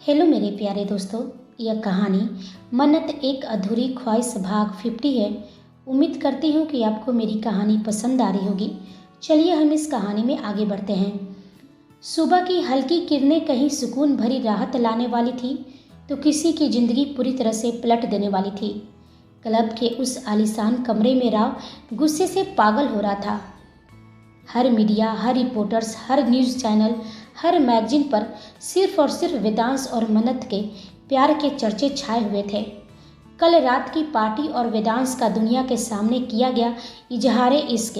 Hello मेरे प्यारे दोस्तों। यह कहानी मन्नत एक अधूरी ख्वाहिश भाग 50 है। उम्मीद करती हूँ कि आपको मेरी कहानी पसंद आ रही होगी। चलिए हम इस कहानी में आगे बढ़ते हैं। सुबह की हल्की किरणें कहीं सुकून भरी राहत लाने वाली थी तो किसी की जिंदगी पूरी तरह से पलट देने वाली थी। क्लब के उस आलीशान कमरे में राव गुस्से से पागल हो रहा था। हर मीडिया, हर रिपोर्टर्स, हर न्यूज़ चैनल, हर मैगजीन पर सिर्फ और सिर्फ वेदांश और मन्नत के प्यार के चर्चे छाए हुए थे। कल रात की पार्टी और वेदांश का दुनिया के सामने किया गया इजहारे इश्क,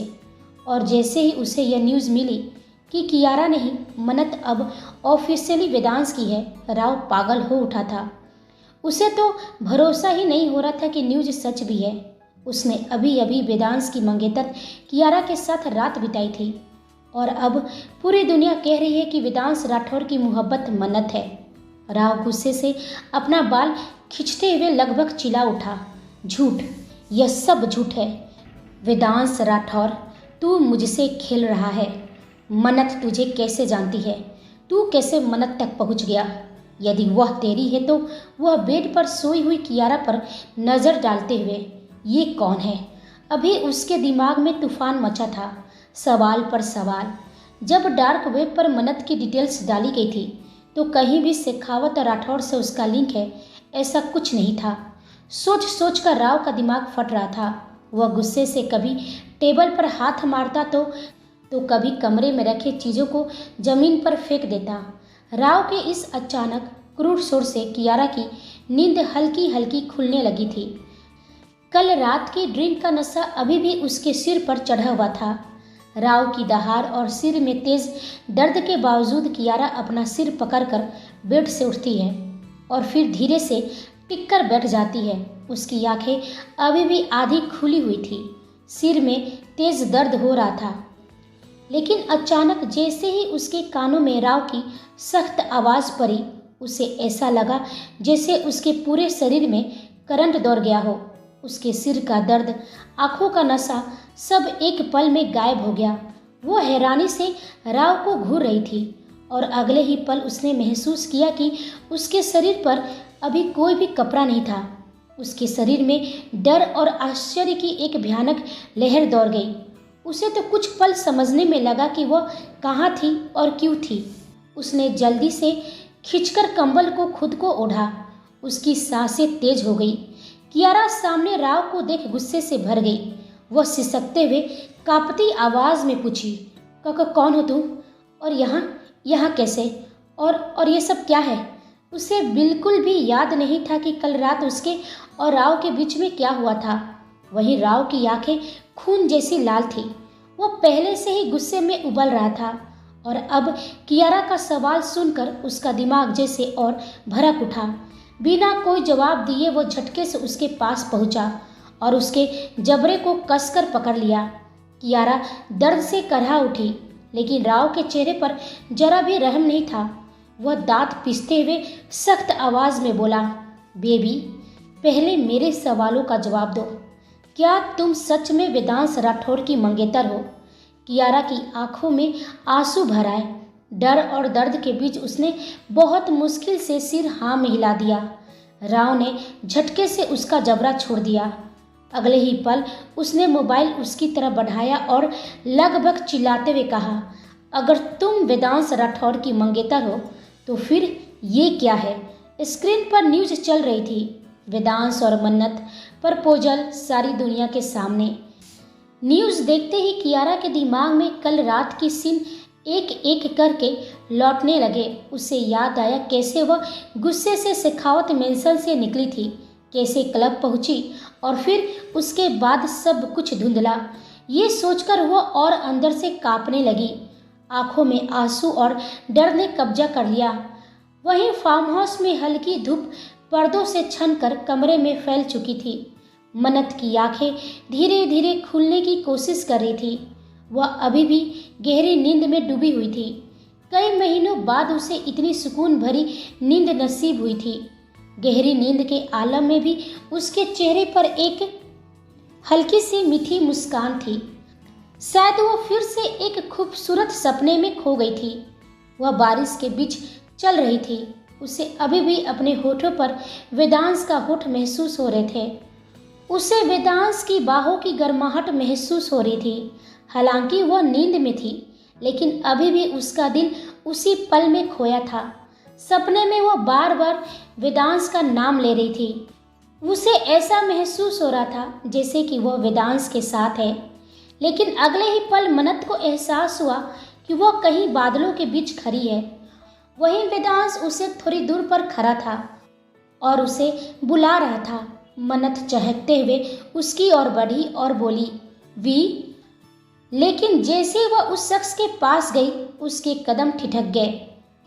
और जैसे ही उसे यह न्यूज़ मिली कि कियारा नहीं मन्नत अब ऑफिशियली वेदांश की है, राव पागल हो उठा था। उसे तो भरोसा ही नहीं हो रहा था कि न्यूज़ सच भी है। उसने अभी अभी वेदांश की मंगेतर कियारा के साथ रात बिताई थी और अब पूरी दुनिया कह रही है कि वेदांश राठौर की मोहब्बत मन्नत है। राव गुस्से से अपना बाल खींचते हुए लगभग चिल्ला उठा, झूठ, यह सब झूठ है। वेदांश राठौर, तू मुझसे खेल रहा है। मन्नत तुझे कैसे जानती है? तू कैसे मन्नत तक पहुंच गया? यदि वह तेरी है तो वह बेड पर सोई हुई कियारा पर नजर डालते हुए, ये कौन है? अभी उसके दिमाग में तूफान मचा था, सवाल पर सवाल। जब डार्क वेब पर मन्नत की डिटेल्स डाली गई थी तो कहीं भी शेखावत राठौर से उसका लिंक है, ऐसा कुछ नहीं था। सोच सोच कर राव का दिमाग फट रहा था। वह गुस्से से कभी टेबल पर हाथ मारता तो कभी कमरे में रखे चीज़ों को जमीन पर फेंक देता। राव के इस अचानक क्रूर शोर से कियारा की नींद हल्की हल्की खुलने लगी थी। कल रात की ड्रिंक का नशा अभी भी उसके सिर पर चढ़ा हुआ था। राव की दहाड़ और सिर में तेज दर्द के बावजूद कियारा अपना सिर पकड़कर बेड से उठती है और फिर धीरे से टिक कर बैठ जाती है। उसकी आंखें अभी भी आधी खुली हुई थी, सिर में तेज दर्द हो रहा था। लेकिन अचानक जैसे ही उसके कानों में राव की सख्त आवाज़ पड़ी, उसे ऐसा लगा जैसे उसके पूरे शरीर में करंट दौड़ गया हो। उसके सिर का दर्द, आंखों का नशा सब एक पल में गायब हो गया। वो हैरानी से राव को घूर रही थी और अगले ही पल उसने महसूस किया कि उसके शरीर पर अभी कोई भी कपड़ा नहीं था। उसके शरीर में डर और आश्चर्य की एक भयानक लहर दौड़ गई। उसे तो कुछ पल समझने में लगा कि वह कहाँ थी और क्यों थी। उसने जल्दी से खींचकर कंबल को खुद को ओढ़ा। उसकी सांसें तेज हो गई। कियारा सामने राव को देख गुस्से से भर गई। वह सिसकते हुए कांपती आवाज में पूछी, कौन हो तुम? और यहाँ कैसे? और ये सब क्या है? उसे बिल्कुल भी याद नहीं था कि कल रात उसके और राव के बीच में क्या हुआ था। वहीं राव की आंखें खून जैसी लाल थी। वो पहले से ही गुस्से में उबल रहा था और अब कियारा का सवाल सुनकर उसका दिमाग जैसे और भड़क उठा। बिना कोई जवाब दिए वो झटके से उसके पास पहुंचा और उसके जबड़े को कसकर पकड़ लिया। कियारा दर्द से करहा उठी, लेकिन राव के चेहरे पर जरा भी रहम नहीं था। वह दांत पीसते हुए सख्त आवाज में बोला, बेबी, पहले मेरे सवालों का जवाब दो। क्या तुम सच में वेदांश राठौर की मंगेतर हो? कियारा की आंखों में आंसू भर आए। डर और दर्द के बीच उसने बहुत मुश्किल से सिर हाँ में हिला दिया। राव ने झटके से उसका जबड़ा छोड़ दिया। अगले ही पल उसने मोबाइल उसकी तरफ बढ़ाया और लगभग चिल्लाते हुए कहा, अगर तुम वेदांश राठौर की मंगेतर हो तो फिर ये क्या है? स्क्रीन पर न्यूज़ चल रही थी, वेदांश और मन्नत प्रपोजल सारी दुनिया के सामने। न्यूज़ देखते ही कियारा के दिमाग में कल रात की सीन एक एक करके लौटने लगे। उसे याद आया कैसे वह गुस्से से शेखावत मेंशन से निकली थी, कैसे क्लब पहुंची और फिर उसके बाद सब कुछ धुंधला। ये सोचकर वह और अंदर से कांपने लगी। आंखों में आंसू और डर ने कब्जा कर लिया। वहीं फार्म हाउस में हल्की धूप पर्दों से छनकर कमरे में फैल चुकी थी। मन्नत की आंखें धीरे धीरे खुलने की कोशिश कर रही थी। वह अभी भी गहरी नींद में डूबी हुई थी। कई महीनों बाद उसे इतनी सुकून भरी नींद नसीब हुई थी। गहरी नींद के आलम में भी उसके चेहरे पर एक हल्की सी मीठी मुस्कान थी। शायद वो फिर से एक खूबसूरत सपने में खो गई थी। वह बारिश के बीच चल रही थी। उसे अभी भी अपने होठों पर वेदांश का होठ महसूस हो रहे थे। उसे वेदांश की बाहों की गर्माहट महसूस हो रही थी। हालांकि वह नींद में थी, लेकिन अभी भी उसका दिल उसी पल में खोया था। सपने में वह बार बार वेदांश का नाम ले रही थी। उसे ऐसा महसूस हो रहा था जैसे कि वह वेदांश के साथ है। लेकिन अगले ही पल मन्नत को एहसास हुआ कि वह कहीं बादलों के बीच खड़ी है। वहीं वेदांश उसे थोड़ी दूर पर खड़ा था और उसे बुला रहा था। मन्नत चहकते हुए उसकी ओर बढ़ी और बोली, वी। लेकिन जैसे वह उस शख्स के पास गई, उसके कदम ठिठक गए।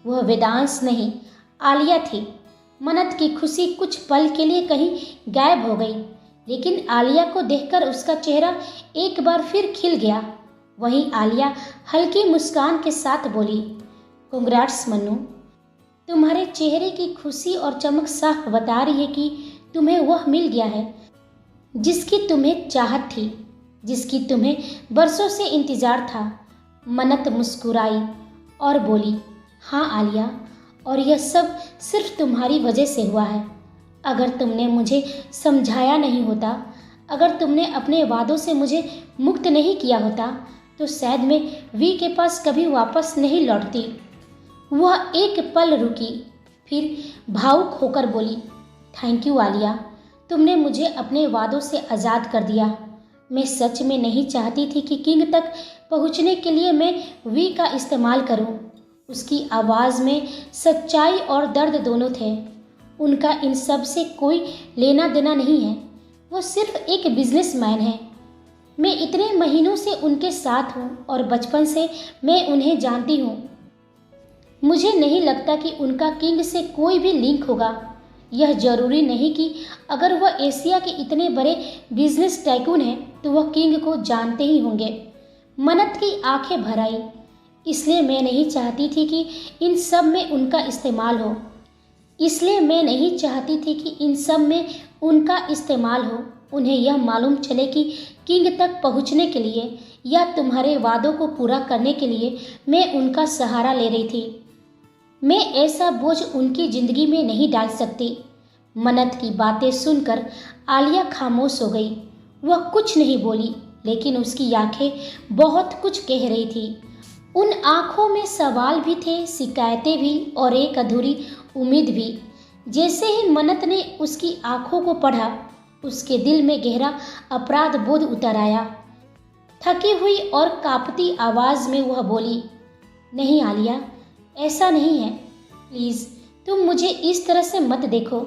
वह वेदांश नहीं, आलिया थी। मन्नत की खुशी कुछ पल के लिए कहीं गायब हो गई, लेकिन आलिया को देखकर उसका चेहरा एक बार फिर खिल गया। वहीं आलिया हल्की मुस्कान के साथ बोली, कांग्रेट्स मन्नू, तुम्हारे चेहरे की खुशी और चमक साफ बता रही है कि तुम्हें वह मिल गया है जिसकी तुम्हें चाहत थी, जिसकी तुम्हें बरसों से इंतजार था। मन्नत मुस्कुराई और बोली, हाँ आलिया, और यह सब सिर्फ तुम्हारी वजह से हुआ है। अगर तुमने मुझे समझाया नहीं होता, अगर तुमने अपने वादों से मुझे मुक्त नहीं किया होता, तो शायद मैं वी के पास कभी वापस नहीं लौटती। वह एक पल रुकी, फिर भावुक होकर बोली, थैंक यू आलिया, तुमने मुझे अपने वादों से आज़ाद कर दिया। मैं सच में नहीं चाहती थी कि किंग तक पहुंचने के लिए मैं वी का इस्तेमाल करूं। उसकी आवाज़ में सच्चाई और दर्द दोनों थे। उनका इन सब से कोई लेना देना नहीं है। वो सिर्फ एक बिजनेसमैन है। मैं इतने महीनों से उनके साथ हूँ और बचपन से मैं उन्हें जानती हूँ। मुझे नहीं लगता कि उनका किंग से कोई भी लिंक होगा। यह जरूरी नहीं कि अगर वह एशिया के इतने बड़े बिजनेस टाइकून हैं तो वह किंग को जानते ही होंगे। मन्नत की आंखें भर आई। इसलिए मैं नहीं चाहती थी कि इन सब में उनका इस्तेमाल हो। इसलिए मैं नहीं चाहती थी कि इन सब में उनका इस्तेमाल हो। उन्हें यह मालूम चले कि किंग तक पहुंचने के लिए या तुम्हारे वादों को पूरा करने के लिए मैं उनका सहारा ले रही थी। मैं ऐसा बोझ उनकी ज़िंदगी में नहीं डाल सकती। मन्नत की बातें सुनकर आलिया खामोश हो गई। वह कुछ नहीं बोली, लेकिन उसकी आंखें बहुत कुछ कह रही थी। उन आँखों में सवाल भी थे, शिकायतें भी और एक अधूरी उम्मीद भी। जैसे ही मन्नत ने उसकी आंखों को पढ़ा, उसके दिल में गहरा अपराध बोध उतर आया। थकी हुई और कांपती आवाज़ में वह बोली, नहीं आलिया, ऐसा नहीं है। प्लीज़ तुम मुझे इस तरह से मत देखो।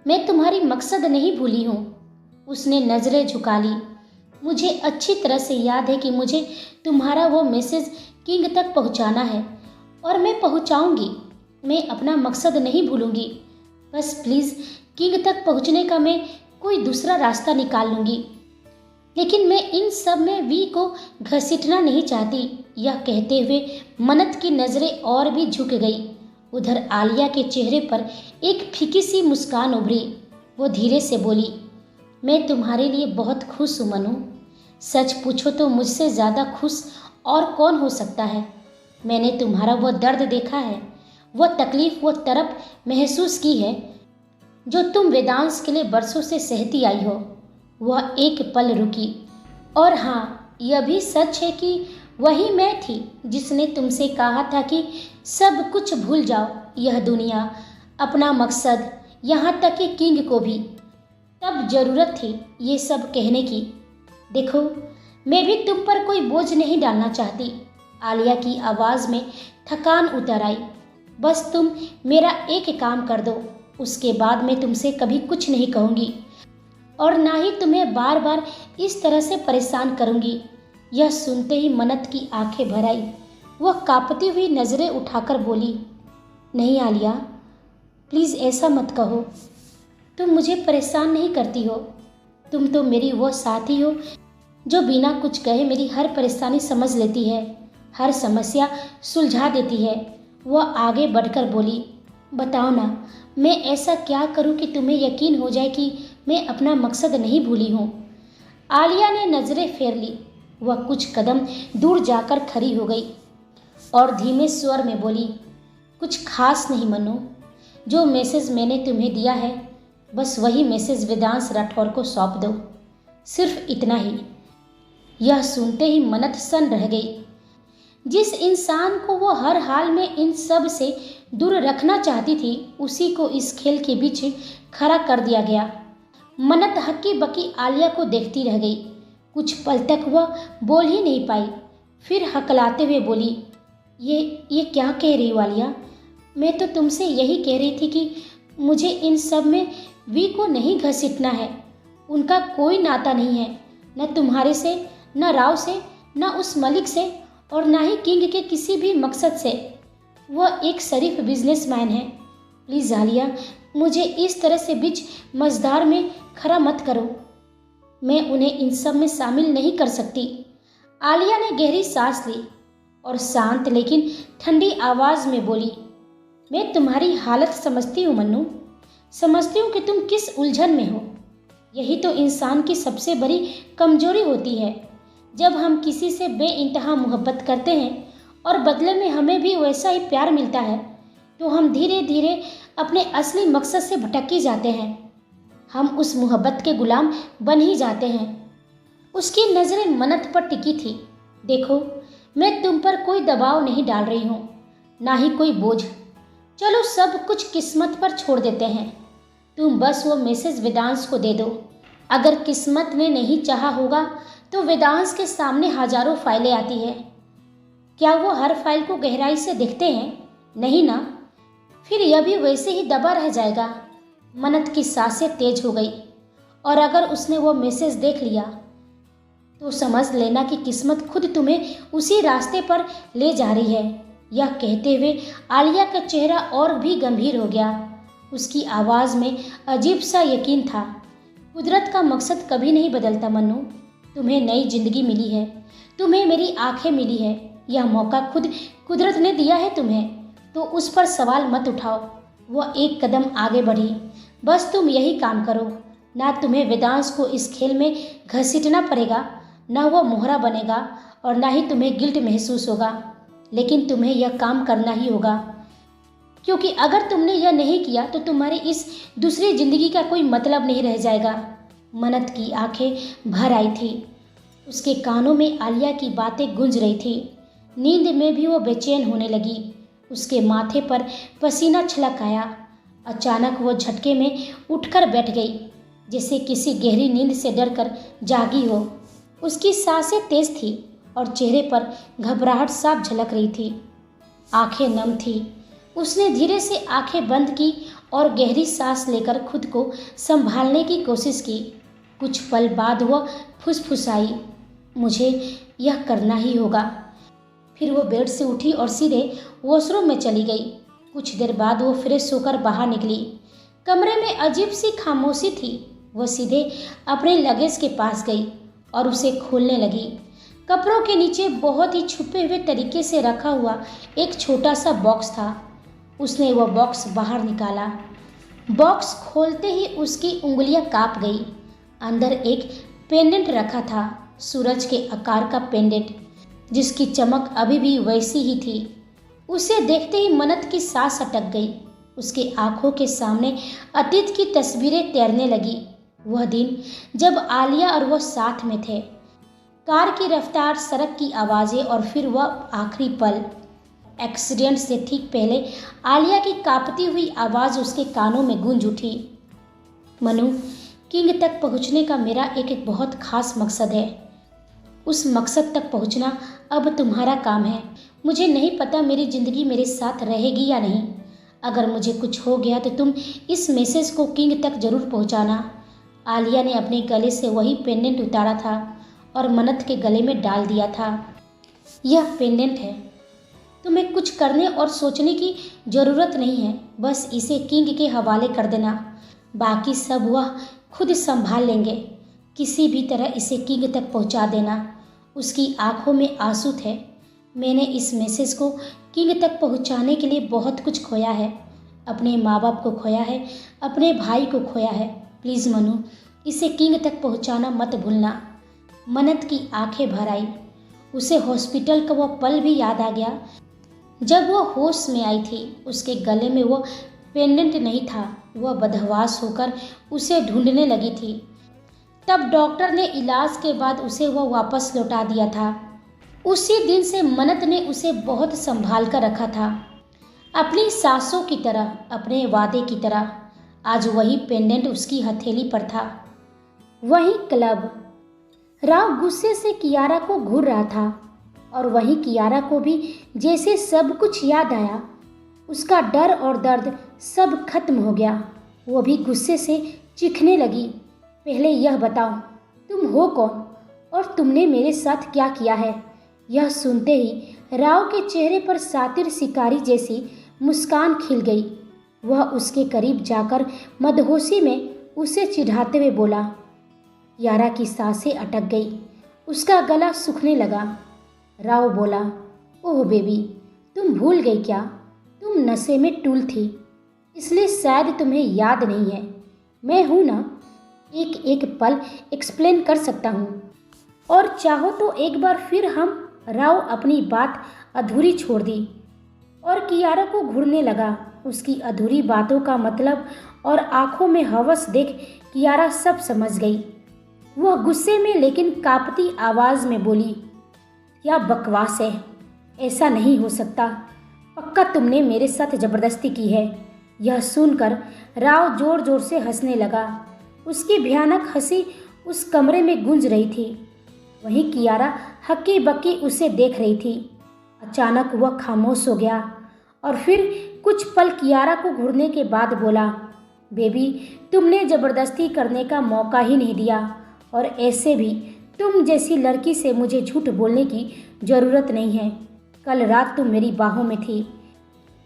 मैं तुम्हारी मकसद नहीं भूली हूँ। उसने नज़रें झुका ली। मुझे अच्छी तरह से याद है कि मुझे तुम्हारा वो मैसेज किंग तक पहुँचाना है और मैं पहुँचाऊँगी। मैं अपना मकसद नहीं भूलूँगी। बस प्लीज़ किंग तक पहुँचने का मैं कोई दूसरा रास्ता निकाल लूँगी। लेकिन मैं इन सब में वी को घसीटना नहीं चाहती। यह कहते हुए मन्नत की नज़रें और भी झुक गई। उधर आलिया के चेहरे पर एक फीकी सी मुस्कान उभरी। वो धीरे से बोली, मैं तुम्हारे लिए बहुत खुश हूँ मनु। सच पूछो तो मुझसे ज़्यादा खुश और कौन हो सकता है। मैंने तुम्हारा वो दर्द देखा है, वो तकलीफ़, वो तड़प महसूस की है जो तुम वेदांश के लिए बरसों से सहती आई हो। वह एक पल रुकी। और हाँ, यह भी सच है कि वही मैं थी जिसने तुमसे कहा था कि सब कुछ भूल जाओ, यह दुनिया, अपना मकसद, यहाँ तक कि किंग को भी। तब ज़रूरत थी ये सब कहने की। देखो, मैं भी तुम पर कोई बोझ नहीं डालना चाहती। आलिया की आवाज़ में थकान उतर आई। बस तुम मेरा एक काम कर दो, उसके बाद मैं तुमसे कभी कुछ नहीं कहूँगी और ना ही तुम्हें बार बार इस तरह से परेशान करूँगी। यह सुनते ही मन्नत की आंखें भर आई। वह कांपती हुई नज़रें उठाकर बोली, नहीं आलिया, प्लीज़ ऐसा मत कहो। तुम मुझे परेशान नहीं करती हो। तुम तो मेरी वो साथी हो जो बिना कुछ कहे मेरी हर परेशानी समझ लेती है, हर समस्या सुलझा देती है। वह आगे बढ़कर बोली, बताओ ना, मैं ऐसा क्या करूं कि तुम्हें यकीन हो जाए कि मैं अपना मकसद नहीं भूली हूँ। आलिया ने नज़रें फेर ली। वह कुछ कदम दूर जाकर खड़ी हो गई और धीमे स्वर में बोली, कुछ खास नहीं मनु, जो मैसेज मैंने तुम्हें दिया है बस वही मैसेज वेदांश राठौर को सौंप दो, सिर्फ इतना ही। यह सुनते ही मन्नत सन रह गई। जिस इंसान को वो हर हाल में इन सब से दूर रखना चाहती थी उसी को इस खेल के बीच खड़ा कर दिया गया। मन्नत हक्की बक्की आलिया को देखती रह गई। कुछ पल तक वह बोल ही नहीं पाई, फिर हकलाते हुए बोली, ये क्या कह रही हो आलिया? मैं तो तुमसे यही कह रही थी कि मुझे इन सब में वी को नहीं घसीटना है। उनका कोई नाता नहीं है, न तुम्हारे से, न राव से, न उस मलिक से, और ना ही किंग के किसी भी मकसद से। वह एक शरीफ बिजनेसमैन है। प्लीज़ आलिया, मुझे इस तरह से बीच मझधार में खड़ा मत करो। मैं उन्हें इन सब में शामिल नहीं कर सकती। आलिया ने गहरी सांस ली और शांत लेकिन ठंडी आवाज़ में बोली, मैं तुम्हारी हालत समझती हूँ मन्नू, समझती हूँ कि तुम किस उलझन में हो। यही तो इंसान की सबसे बड़ी कमजोरी होती है। जब हम किसी से बेइंतहा मोहब्बत करते हैं और बदले में हमें भी वैसा ही प्यार मिलता है तो हम धीरे धीरे अपने असली मकसद से भटक ही जाते हैं। हम उस मोहब्बत के गुलाम बन ही जाते हैं। उसकी नज़रें मन्नत पर टिकी थी। देखो, मैं तुम पर कोई दबाव नहीं डाल रही हूँ, ना ही कोई बोझ। चलो सब कुछ किस्मत पर छोड़ देते हैं। तुम बस वो मैसेज वेदांश को दे दो। अगर किस्मत ने नहीं चाहा होगा तो वेदांश के सामने हजारों फाइलें आती है। क्या वो हर फाइल को गहराई से देखते हैं? नहीं ना। फिर यह भी वैसे ही दबा रह जाएगा। मन्नत की सांसें तेज हो गई। और अगर उसने वो मैसेज देख लिया तो समझ लेना कि किस्मत खुद तुम्हें उसी रास्ते पर ले जा रही है। यह कहते हुए आलिया का चेहरा और भी गंभीर हो गया। उसकी आवाज़ में अजीब सा यकीन था। कुदरत का मकसद कभी नहीं बदलता मन्नू। तुम्हें नई जिंदगी मिली है, तुम्हें मेरी आंखें मिली है। यह मौका खुद कुदरत ने दिया है तुम्हें, तो उस पर सवाल मत उठाओ। वह एक कदम आगे बढ़ी। बस तुम यही काम करो। ना तुम्हें वेदांश को इस खेल में घसीटना पड़ेगा, ना वह मोहरा बनेगा और ना ही तुम्हें गिल्ट महसूस होगा। लेकिन तुम्हें यह काम करना ही होगा, क्योंकि अगर तुमने यह नहीं किया तो तुम्हारी इस दूसरी जिंदगी का कोई मतलब नहीं रह जाएगा। मन्नत की आंखें भर आई थी। उसके कानों में आलिया की बातें गूंज रही थी। नींद में भी वो बेचैन होने लगी। उसके माथे पर पसीना छलक आया। अचानक वो झटके में उठकर बैठ गई, जैसे किसी गहरी नींद से डरकर जागी हो। उसकी सांसें तेज थी और चेहरे पर घबराहट साफ झलक रही थी। आंखें नम थी। उसने धीरे से आंखें बंद की और गहरी सांस लेकर खुद को संभालने की कोशिश की। कुछ पल बाद वह फुसफुसाई, मुझे यह करना ही होगा। फिर वो बेड से उठी और सीधे वॉशरूम में चली गई। कुछ देर बाद वो फ्रेश होकर बाहर निकली। कमरे में अजीब सी खामोशी थी। वह सीधे अपने लगेज के पास गई और उसे खोलने लगी। कपड़ों के नीचे बहुत ही छुपे हुए तरीके से रखा हुआ एक छोटा सा बॉक्स था। उसने वह बॉक्स बाहर निकाला। बॉक्स खोलते ही उसकी उंगलियां कांप गई। अंदर एक पेंडेंट रखा था, सूरज के आकार का पेंडेंट, जिसकी चमक अभी भी वैसी ही थी। उसे देखते ही मन्नत की सांस अटक गई। उसके आंखों के सामने अतीत की तस्वीरें तैरने लगी। वह दिन जब आलिया और वह साथ में थे। कार की रफ्तार, सड़क की आवाज़ें और फिर वह आखिरी पल। एक्सीडेंट से ठीक पहले आलिया की कांपती हुई आवाज़ उसके कानों में गूंज उठी, मनु, किंग तक पहुंचने का मेरा एक बहुत खास मकसद है। उस मकसद तक पहुंचना अब तुम्हारा काम है। मुझे नहीं पता मेरी ज़िंदगी मेरे साथ रहेगी या नहीं। अगर मुझे कुछ हो गया तो तुम इस मैसेज को किंग तक ज़रूर पहुंचाना। आलिया ने अपने गले से वही पेंडेंट उतारा था और मन्नत के गले में डाल दिया था। यह पेंडेंट है। तुम्हें कुछ करने और सोचने की ज़रूरत नहीं है। बस इसे किंग के हवाले कर देना। बाकी सब वह खुद संभाल लेंगे। किसी भी तरह इसे किंग तक पहुंचा देना। उसकी आंखों में आंसू थे। मैंने इस मैसेज को किंग तक पहुंचाने के लिए बहुत कुछ खोया है। अपने माँ बाप को खोया है, अपने भाई को खोया है। प्लीज़ मनु, इसे किंग तक पहुंचाना मत भूलना। मन्नत की आंखें भर आई। उसे हॉस्पिटल का वह पल भी याद आ गया जब वह होश में आई थी। उसके गले में वो पेंडेंट नहीं था। वह बदहवास होकर उसे ढूंढने लगी थी। तब डॉक्टर ने इलाज के बाद उसे वह वापस लौटा दिया था। उसी दिन से मन्नत ने उसे बहुत संभाल कर रखा था, अपनी सासों की तरह, अपने वादे की तरह। आज वही पेंडेंट उसकी हथेली पर था। वही क्लब। राव गुस्से से कियारा को घूर रहा था और वही कियारा को भी जैसे सब कुछ याद आया। उसका डर और दर्द सब खत्म हो गया। वो भी गुस्से से चीखने लगी। पहले यह बताओ, तुम हो कौन और तुमने मेरे साथ क्या किया है? यह सुनते ही राव के चेहरे पर सातिर शिकारी जैसी मुस्कान खिल गई। वह उसके करीब जाकर मदहोशी में उसे चिढ़ाते हुए बोला। कियारा की सांसें अटक गई, उसका गला सूखने लगा। राव बोला, ओह बेबी, तुम भूल गई क्या? तुम नशे में टूल थी, इसलिए शायद तुम्हें याद नहीं है। मैं हूं ना, एक एक पल एक्सप्लेन कर सकता हूं। और चाहो तो एक बार फिर हम। राव अपनी बात अधूरी छोड़ दी और कियारा को घूरने लगा। उसकी अधूरी बातों का मतलब और आंखों में हवस देख कियारा सब समझ गई। वह गुस्से में लेकिन कांपती आवाज में बोली, क्या बकवास है, ऐसा नहीं हो सकता। पक्का तुमने मेरे साथ जबरदस्ती की है। यह सुनकर राव जोर जोर से हंसने लगा। उसकी भयानक हंसी उस कमरे में गूंज रही थी। वहीं कियारा हक्की बक्की उसे देख रही थी। अचानक वह खामोश हो गया और फिर कुछ पल कियारा को घूरने के बाद बोला, बेबी, तुमने जबरदस्ती करने का मौका ही नहीं दिया और ऐसे भी तुम जैसी लड़की से मुझे झूठ बोलने की ज़रूरत नहीं है। कल रात तुम मेरी बाहों में थी।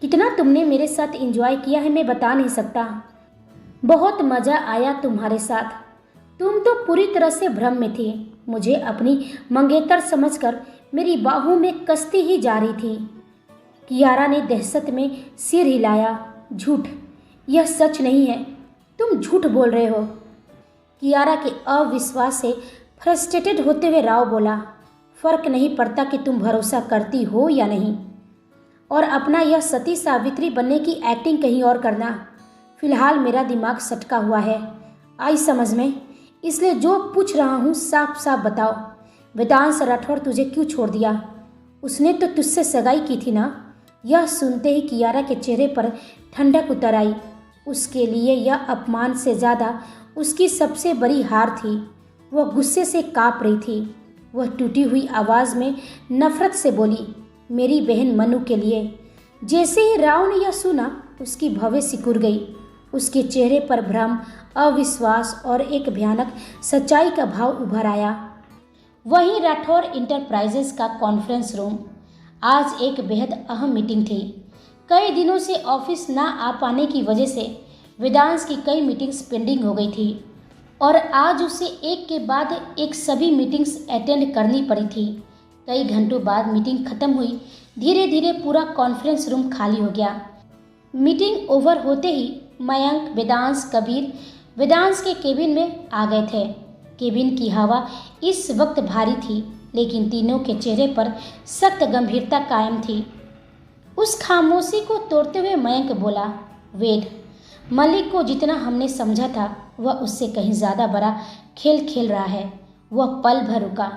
कितना तुमने मेरे साथ एंजॉय किया है मैं बता नहीं सकता। बहुत मज़ा आया तुम्हारे साथ। तुम तो पूरी तरह से भ्रम में थी। मुझे अपनी मंगेतर समझकर मेरी बाहों में कसती ही जा रही थी। कियारा ने दहशत में सिर हिलाया। झूठ, यह सच नहीं है, तुम झूठ बोल रहे हो। कियारा के अविश्वास से फ्रस्ट्रेटेड होते हुए राव बोला, फर्क नहीं पड़ता कि तुम भरोसा करती हो या नहीं, और अपना यह सती सावित्री बनने की एक्टिंग कहीं और करना। फिलहाल मेरा दिमाग सटका हुआ है, आई समझ में, इसलिए जो पूछ रहा हूँ साफ साफ बताओ। वेदांश राठौर तुझे क्यों छोड़ दिया? उसने तो तुझसे सगाई की थी ना? यह सुनते ही कियारा के चेहरे पर ठंडक उतर आई। उसके लिए यह अपमान से ज़्यादा उसकी सबसे बड़ी हार थी। वह गुस्से से काँप रही थी। वह टूटी हुई आवाज़ में नफरत से बोली, मेरी बहन मनु के लिए। जैसे ही राव ने यह सुना, उसकी भवें सिकुड़ गई। उसके चेहरे पर भ्रम, अविश्वास और एक भयानक सच्चाई का भाव उभर आया। वहीं राठौर इंटरप्राइजेस का कॉन्फ्रेंस रूम। आज एक बेहद अहम मीटिंग थी। कई दिनों से ऑफिस ना आ पाने की वजह से वेदांश की कई मीटिंग्स पेंडिंग हो गई थी और आज उसे एक के बाद एक सभी मीटिंग्स अटेंड करनी पड़ी थी। कई घंटों बाद मीटिंग खत्म हुई। धीरे धीरे पूरा कॉन्फ्रेंस रूम खाली हो गया। मीटिंग ओवर होते ही मयंक, वेदांश, कबीर वेदांश के केबिन में आ गए थे। केबिन की हवा इस वक्त भारी थी, लेकिन तीनों के चेहरे पर सख्त गंभीरता कायम थी। उस खामोशी को तोड़ते हुए मयंक बोला, वेद, मलिक को जितना हमने समझा था वह उससे कहीं ज़्यादा बड़ा खेल खेल रहा है। वह पल भर रुका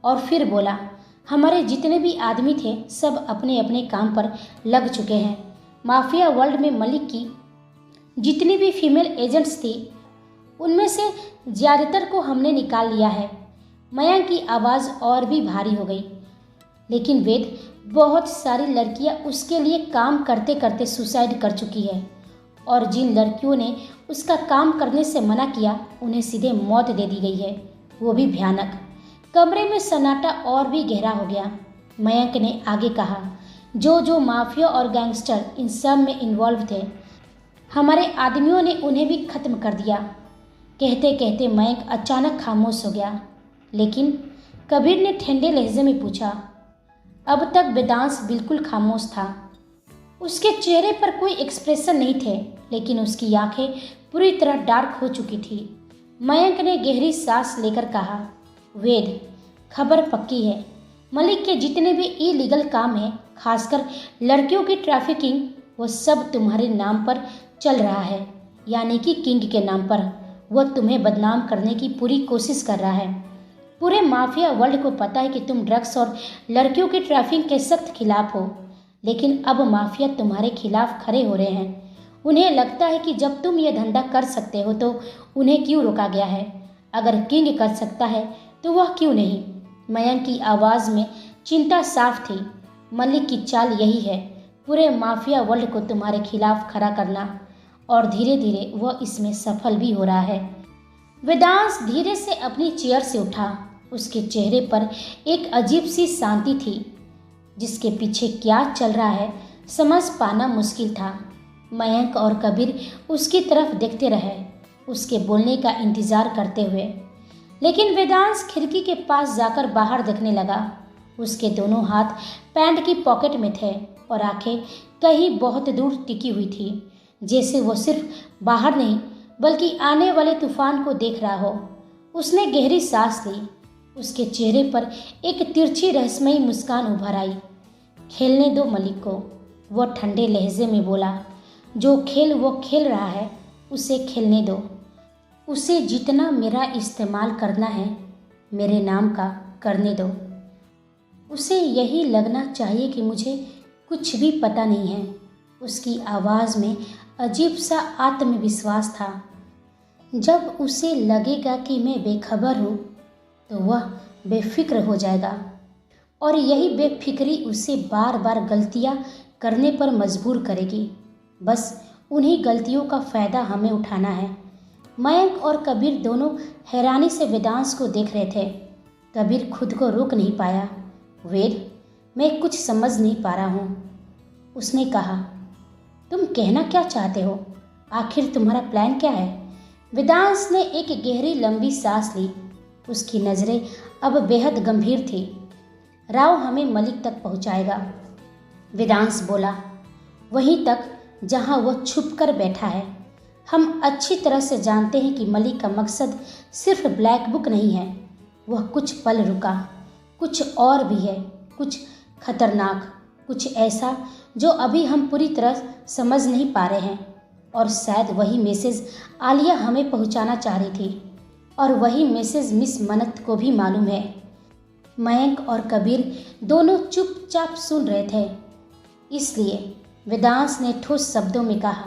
और फिर बोला, हमारे जितने भी आदमी थे सब अपने अपने काम पर लग चुके हैं। माफिया वर्ल्ड में मलिक की जितनी भी फीमेल एजेंट्स थी उनमें से ज़्यादातर को हमने निकाल लिया है। मयंक की आवाज़ और भी भारी हो गई। लेकिन वेद, बहुत सारी लड़कियां उसके लिए काम करते करते सुसाइड कर चुकी है और जिन लड़कियों ने उसका काम करने से मना किया उन्हें सीधे मौत दे दी गई है, वो भी भयानक। कमरे में सन्नाटा और भी गहरा हो गया। मयंक ने आगे कहा, जो माफिया और गैंगस्टर इन सब में इन्वॉल्व थे, हमारे आदमियों ने उन्हें भी खत्म कर दिया। कहते कहते मयंक अचानक खामोश हो गया। लेकिन कबीर ने ठंडे लहजे में पूछा। अब तक वेदांश बिल्कुल खामोश था। उसके चेहरे पर कोई एक्सप्रेशन नहीं थे, लेकिन उसकी आंखें पूरी तरह डार्क हो चुकी थी। मयंक ने गहरी सांस लेकर कहा, वेद, खबर पक्की है। मलिक के जितने भी इलीगल काम हैं, खासकर लड़कियों की ट्रैफिकिंग, वो सब तुम्हारे नाम पर चल रहा है, यानी कि किंग के नाम पर। वह तुम्हें बदनाम करने की पूरी कोशिश कर रहा है। पूरे माफिया वर्ल्ड को पता है कि तुम ड्रग्स और लड़कियों की ट्रैफिकिंग के सख्त खिलाफ हो, लेकिन अब माफिया तुम्हारे खिलाफ खड़े हो रहे हैं। उन्हें लगता है कि जब तुम ये धंधा कर सकते हो तो उन्हें क्यों रोका गया है। अगर किंग कर सकता है तो वह क्यों नहीं। मयंक की आवाज़ में चिंता साफ थी। मलिक की चाल यही है, पूरे माफिया वर्ल्ड को तुम्हारे खिलाफ खड़ा करना, और धीरे धीरे वह इसमें सफल भी हो रहा है। वेदांश धीरे से अपनी चेयर से उठा। उसके चेहरे पर एक अजीब सी शांति थी, जिसके पीछे क्या चल रहा है समझ पाना मुश्किल था। मयंक और कबीर उसकी तरफ देखते रहे, उसके बोलने का इंतजार करते हुए। लेकिन वेदांश खिड़की के पास जाकर बाहर देखने लगा। उसके दोनों हाथ पैंट की पॉकेट में थे और आंखें कहीं बहुत दूर टिकी हुई थी, जैसे वो सिर्फ बाहर नहीं बल्कि आने वाले तूफान को देख रहा हो। उसने गहरी सांस ली। उसके चेहरे पर एक तिरछी रहस्यमयी मुस्कान उभर आई। खेलने दो मलिक को, वह ठंडे लहजे में बोला। जो खेल वो खेल रहा है उसे खेलने दो। उसे जितना मेरा इस्तेमाल करना है मेरे नाम का करने दो। उसे यही लगना चाहिए कि मुझे कुछ भी पता नहीं है। उसकी आवाज़ में अजीब सा आत्मविश्वास था। जब उसे लगेगा कि मैं बेखबर हूँ तो वह बेफिक्र हो जाएगा, और यही बेफिक्री उसे बार बार गलतियाँ करने पर मजबूर करेगी। बस उन्हीं गलतियों का फ़ायदा हमें उठाना है। मयंक और कबीर दोनों हैरानी से वेदांश को देख रहे थे। कबीर खुद को रोक नहीं पाया। वेद, मैं कुछ समझ नहीं पा रहा हूँ, उसने कहा। तुम कहना क्या चाहते हो? आखिर तुम्हारा प्लान क्या है? वेदांश ने एक गहरी लंबी सांस ली। उसकी नज़रें अब बेहद गंभीर थी। राव हमें मलिक तक पहुंचाएगा, वेदांश बोला, वहीं तक जहां वह छुप कर बैठा है। हम अच्छी तरह से जानते हैं कि मलिक का मकसद सिर्फ ब्लैक बुक नहीं है। वह कुछ पल रुका, कुछ और भी है, कुछ खतरनाक, कुछ ऐसा जो अभी हम पूरी तरह समझ नहीं पा रहे हैं। और शायद वही मैसेज आलिया हमें पहुंचाना चाह रही थी, और वही मैसेज मिस मन्नत को भी मालूम है। मयंक और कबीर दोनों चुपचाप सुन रहे थे। इसलिए वेदांश ने ठोस शब्दों में कहा,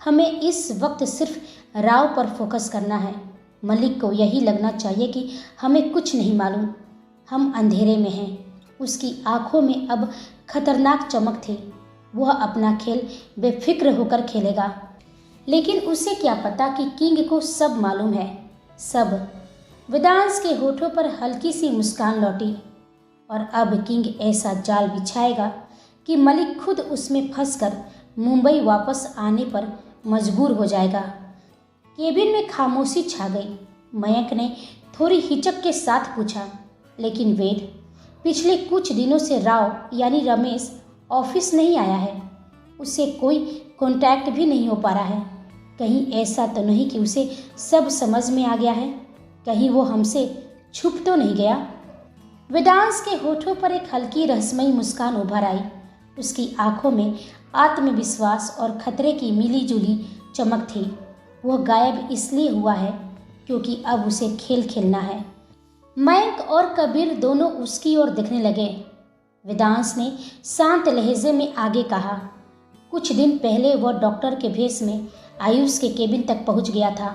हमें इस वक्त सिर्फ राव पर फोकस करना है। मलिक को यही लगना चाहिए कि हमें कुछ नहीं मालूम, हम अंधेरे में हैं। उसकी आंखों में अब खतरनाक चमक थी। वह अपना खेल बेफिक्र होकर खेलेगा, लेकिन उसे क्या पता कि किंग को सब मालूम है, सब। वेदांश के होठों पर हल्की सी मुस्कान लौटी। और अब किंग ऐसा जाल बिछाएगा कि मलिक खुद उसमें फंसकर मुंबई वापस आने पर मजबूर हो जाएगा। केबिन में खामोशी छा गई। मयंक ने थोड़ी हिचक के साथ पूछा, लेकिन वेद, पिछले कुछ दिनों से राव यानी रमेश ऑफिस नहीं आया है। उससे कोई कांटेक्ट भी नहीं हो पा रहा है। कहीं ऐसा तो नहीं कि उसे सब समझ में आ गया है? कहीं वो हमसे छुप तो नहीं गया? वेदांश के होठों पर एक हल्की रहस्यमयी मुस्कान उभर आई। उसकी आंखों में आत्मविश्वास और खतरे की मिलीजुली चमक थी। वह गायब इसलिए हुआ है क्योंकि अब उसे खेल खेलना है। मयंक और कबीर दोनों उसकी ओर देखने लगे। वेदांश ने शांत लहजे में आगे कहा, कुछ दिन पहले वह डॉक्टर के भेष में आयुष के केबिन तक पहुंच गया था।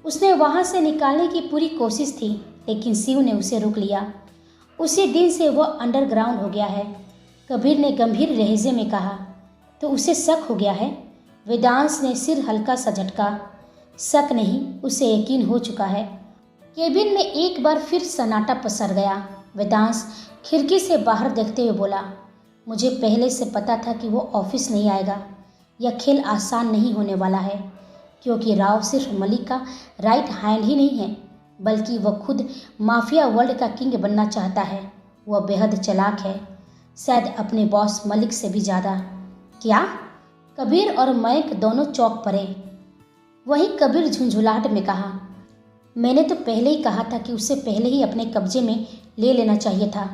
उसने वहां से निकालने की पूरी कोशिश थी, लेकिन शिव ने उसे रोक लिया। उसी दिन से वह अंडरग्राउंड हो गया है। कबीर ने गंभीर लहजे में कहा, तो उसे शक हो गया है? वेदांश ने सिर हल्का सा झटका। शक नहीं, उसे यकीन हो चुका है। केबिन में एक बार फिर सन्नाटा पसर गया। वेदांश खिड़की से बाहर देखते हुए बोला, मुझे पहले से पता था कि वो ऑफिस नहीं आएगा। यह खेल आसान नहीं होने वाला है, क्योंकि राव सिर्फ मलिक का राइट हैंड ही नहीं है, बल्कि वह खुद माफिया वर्ल्ड का किंग बनना चाहता है। वह बेहद चालाक है, शायद अपने बॉस मलिक से भी ज़्यादा। क्या? कबीर और मयंक दोनों चौंक पड़े। वहीं कबीर झुंझुलाहट में कहा, मैंने तो पहले ही कहा था कि उसे पहले ही अपने कब्जे में ले लेना चाहिए था,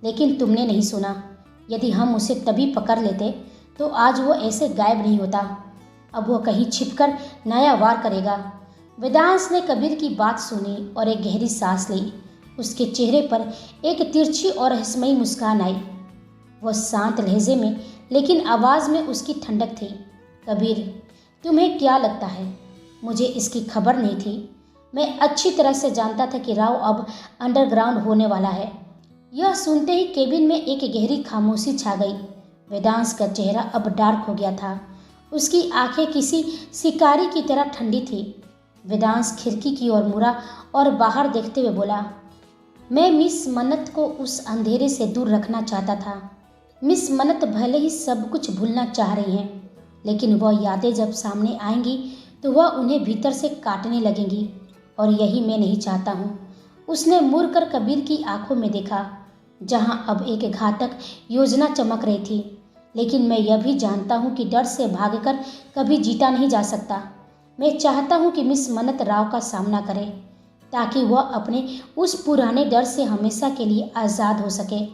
लेकिन तुमने नहीं सुना। यदि हम उसे तभी पकड़ लेते तो आज वो ऐसे गायब नहीं होता। अब वह कहीं छिपकर नया वार करेगा। वेदांश ने कबीर की बात सुनी और एक गहरी सांस ली। उसके चेहरे पर एक तिरछी और रहस्यमयी मुस्कान आई। वह शांत लहजे में लेकिन आवाज़ में उसकी ठंडक थी। कबीर, तुम्हें क्या लगता है? मुझे इसकी खबर नहीं थी। मैं अच्छी तरह से जानता था कि राव अब अंडरग्राउंड होने वाला है। यह सुनते ही केबिन में एक गहरी खामोशी छा गई। वेदांश का चेहरा अब डार्क हो गया था। उसकी आंखें किसी शिकारी की तरह ठंडी थी। वेदांश खिड़की की ओर मुड़ा और बाहर देखते हुए बोला, मैं मिस मन्नत को उस अंधेरे से दूर रखना चाहता था। मिस मन्नत भले ही सब कुछ भूलना चाह रही हैं, लेकिन वह यादें जब सामने आएंगी तो वह उन्हें भीतर से काटने लगेंगी, और यही मैं नहीं चाहता हूँ। उसने मुड़कर कबीर की आंखों में देखा, जहाँ अब एक घातक योजना चमक रही थी। लेकिन मैं यह भी जानता हूँ कि डर से भागकर कभी जीता नहीं जा सकता। मैं चाहता हूँ कि मिस मन्नत राव का सामना करे, ताकि वह अपने उस पुराने डर से हमेशा के लिए आज़ाद हो सके।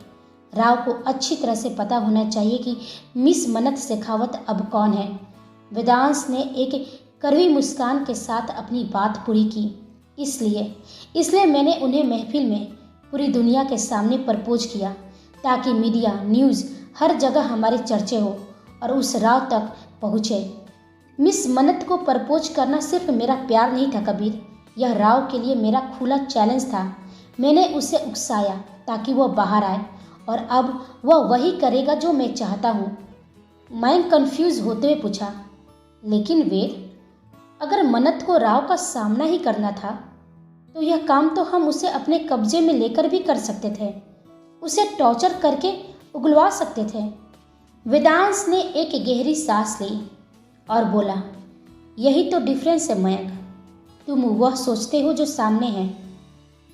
राव को अच्छी तरह से पता होना चाहिए कि मिस मन्नत शेखावत अब कौन है। वेदांश ने एक कड़वी मुस्कान के साथ अपनी बात पूरी की। इसलिए मैंने उन्हें महफिल में पूरी दुनिया के सामने प्रपोज किया, ताकि मीडिया, न्यूज़ हर जगह हमारी चर्चे हो और उस राव तक पहुँचे। मिस मन्नत को प्रपोज करना सिर्फ मेरा प्यार नहीं था कबीर, यह राव के लिए मेरा खुला चैलेंज था। मैंने उसे उकसाया ताकि वह बाहर आए, और अब वह वही करेगा जो मैं चाहता हूँ। मैं कंफ्यूज होते हुए पूछा, लेकिन वेद, अगर मन्नत को राव का सामना ही करना था तो यह काम तो हम उसे अपने कब्जे में लेकर भी कर सकते थे। उसे टॉर्चर करके उगलवा सकते थे। वेदांश ने एक गहरी सांस ली और बोला, यही तो डिफरेंस है मयंक। तुम वह सोचते हो जो सामने है,